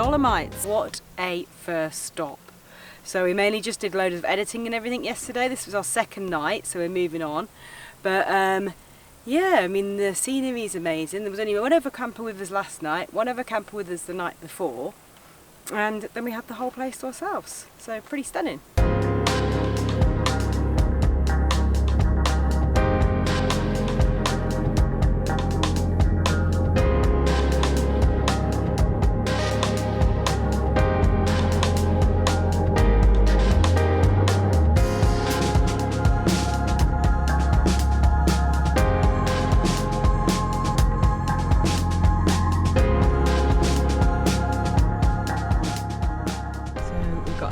Dolomites. What a first stop. So we mainly just did loads of editing and everything yesterday. This was our second night, so we're moving on. But yeah, I mean, the scenery is amazing. There was only one other camper with us last night, one other camper with us the night before, and then we had the whole place to ourselves. So pretty stunning.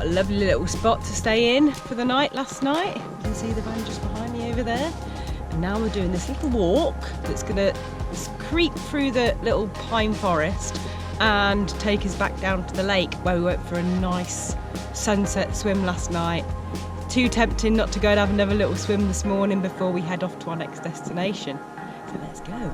Lovely little spot to stay in for the night last night. You can see the van just behind me over there. And now we're doing this little walk that's gonna creep through the little pine forest and take us back down to the lake where we went for a nice sunset swim last night. Too tempting not to go and have another little swim this morning before we head off to our next destination. So let's go.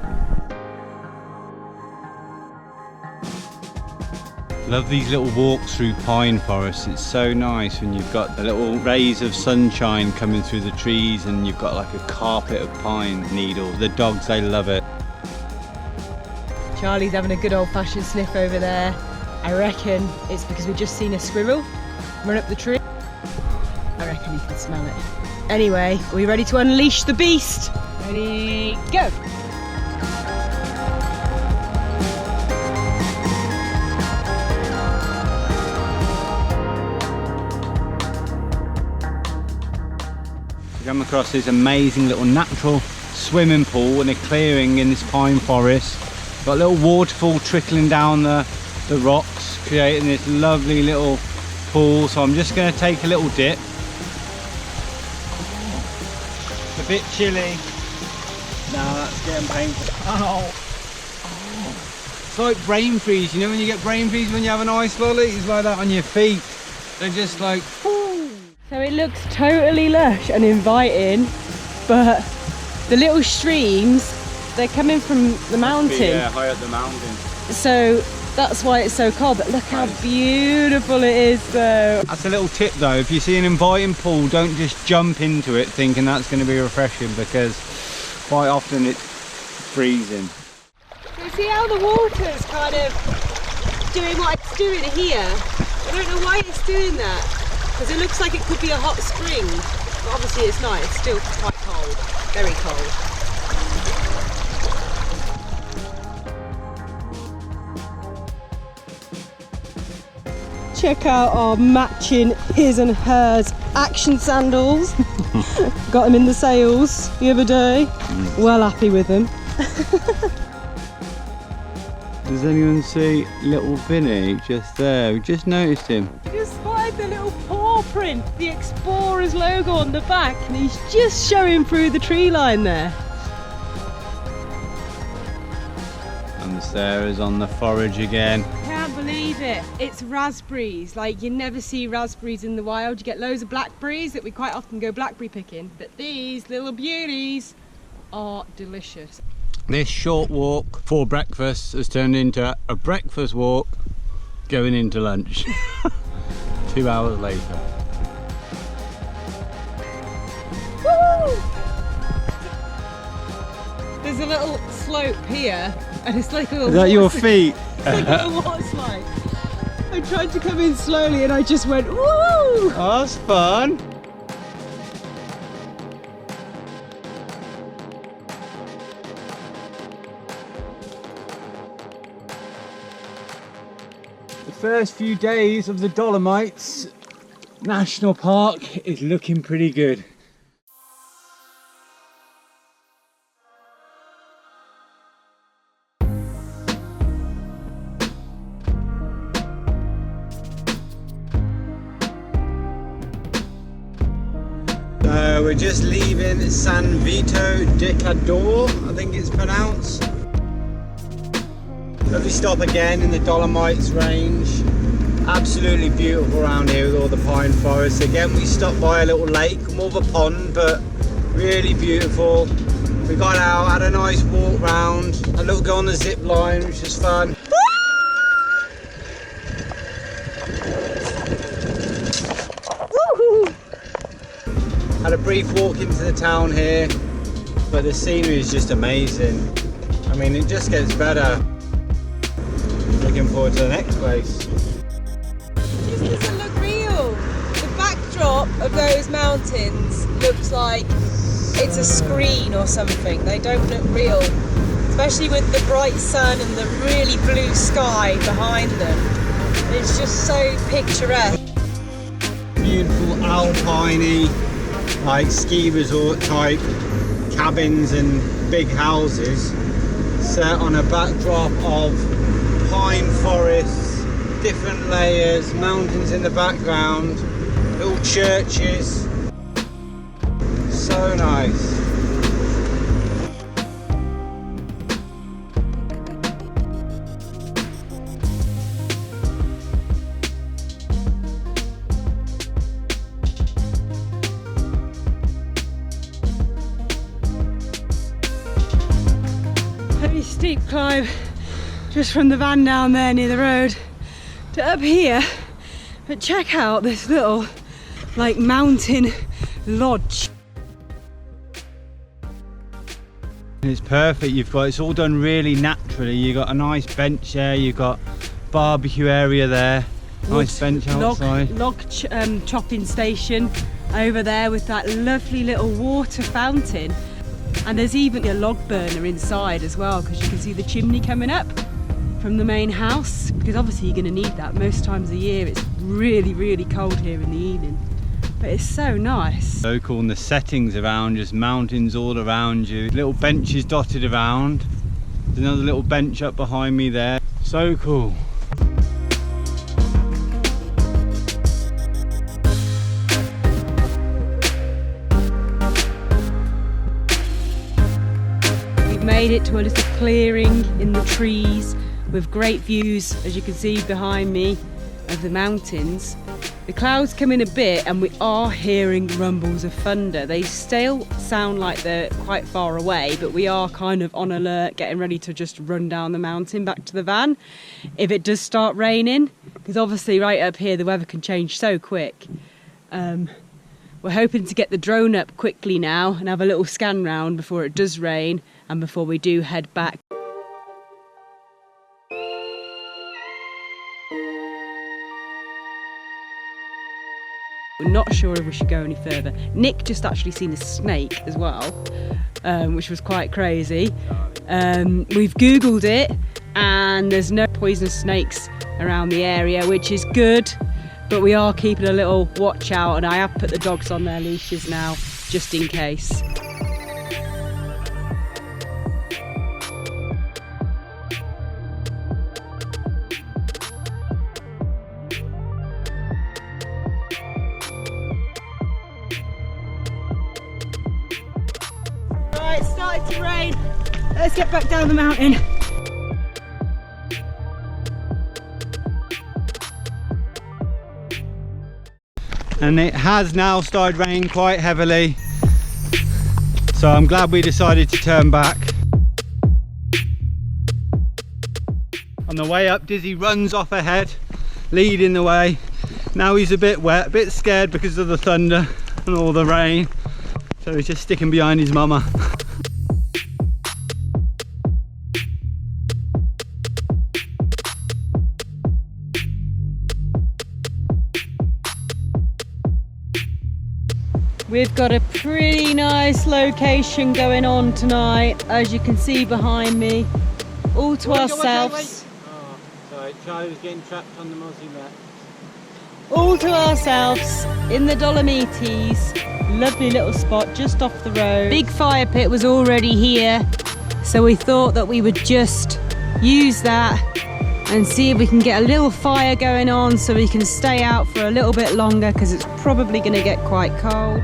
Love these little walks through pine forests. It's so nice when you've got the little rays of sunshine coming through the trees and you've got like a carpet of pine needles. The dogs, they love it. Charlie's having a good old-fashioned sniff over there. I reckon it's because we've just seen a squirrel run up the tree. I reckon he can smell it. Anyway, are we ready to unleash the beast? Ready, go! Come across this amazing little natural swimming pool in a clearing in this pine forest. Got a little waterfall trickling down the rocks, creating this lovely little pool. So I'm just going to take a little dip. It's a bit chilly. Now that's getting painful. Oh. It's like brain freeze. You know when you get brain freeze when you have an ice lolly? It's like that on your feet. They're just like... So it looks totally lush and inviting, but the little streams, they're coming from the mountain. Yeah, high up the mountain. So that's why it's so cold, but look how beautiful it is though. That's a little tip though, if you see an inviting pool, don't just jump into it thinking that's going to be refreshing, because quite often it's freezing. So see how the water's kind of doing what it's doing here? I don't know why it's doing that. Because it looks like it could be a hot spring, but obviously it's not, it's still quite cold, very cold. Check out our matching his and hers action sandals. Got them in the sales the other day, well happy with them. Does anyone see little Vinny just there? We just noticed him. Just spotted the little paw print, the Explorer's logo on the back, and he's just showing through the tree line there. And Sarah's on the forage again. Can't believe it. It's raspberries. Like, you never see raspberries in the wild. You get loads of blackberries that we quite often go blackberry picking, but these little beauties are delicious. This short walk for breakfast has turned into a breakfast walk going into lunch. 2 hours later. Woo! There's a little slope here, and it's like a little... Is that your feet? It's like a little water slide. I tried to come in slowly and I just went, woo! Oh, that's fun. The first few days of the Dolomites National Park is looking pretty good. We're just leaving San Vito de Cadore, I think it's pronounced. Lovely stop again in the Dolomites range. Absolutely beautiful around here with all the pine forests. Again, we stopped by a little lake, more of a pond, but really beautiful. We got out, had a nice walk round, a little go on the zip line, which was fun. had a brief walk into the town here, but the scenery is just amazing. I mean, it just gets better. Looking forward to the next place. This doesn't look real. The backdrop of those mountains looks like it's a screen or something. They don't look real, especially with the bright sun and the really blue sky behind them. It's just so picturesque. Beautiful alpine-y, like ski resort type cabins and big houses set on a backdrop of pine forests, different layers, mountains in the background, little churches. So nice. Very steep climb just from the van down there near the road to up here, but check out this little like mountain lodge. It's perfect. It's all done really naturally. You've got a nice bench there, you've got barbecue area there, nice bench outside. Log chopping station over there with that lovely little water fountain. And there's even a log burner inside as well, because you can see the chimney coming up from the main house, because obviously you're going to need that most times of the year. It's really, really cold here in the evening, but it's so nice. So cool, and the settings around, just mountains all around you, little benches dotted around. There's another little bench up behind me there. So cool. Made it to a little clearing in the trees with great views, as you can see behind me, of the mountains. The clouds come in a bit and we are hearing rumbles of thunder. They still sound like they're quite far away, but we are kind of on alert, getting ready to just run down the mountain back to the van if it does start raining, because obviously right up here the weather can change so quick. We're hoping to get the drone up quickly now and have a little scan round before it does rain and before we do head back. We're not sure if we should go any further. Nick just actually seen a snake as well, which was quite crazy. We've Googled it and there's no poisonous snakes around the area, which is good, but we are keeping a little watch out, and I have put the dogs on their leashes now, just in case. Right, it's started to rain. Let's get back down the mountain. And it has now started raining quite heavily, so I'm glad we decided to turn back. On the way up, Dizzy runs off ahead, leading the way. Now he's a bit wet, a bit scared because of the thunder and all the rain, so he's just sticking behind his mama. We've got a pretty nice location going on tonight, as you can see behind me, all to ourselves. Oh, sorry, Charlie was getting trapped on the mozzie mat. All to ourselves in the Dolomites. Lovely little spot just off the road. Big fire pit was already here, so we thought that we would just use that and see if we can get a little fire going on so we can stay out for a little bit longer, because it's probably going to get quite cold.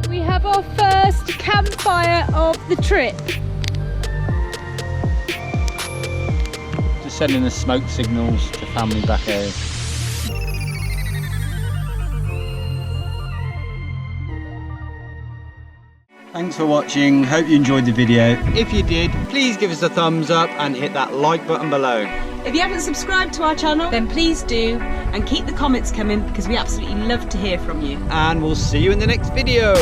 We have our first campfire of the trip. Just sending the smoke signals to family back here. Thanks for watching, hope you enjoyed the video. If you did, please give us a thumbs up and hit that like button below. If you haven't subscribed to our channel, then please do, and keep the comments coming because we absolutely love to hear from you. And we'll see you in the next video.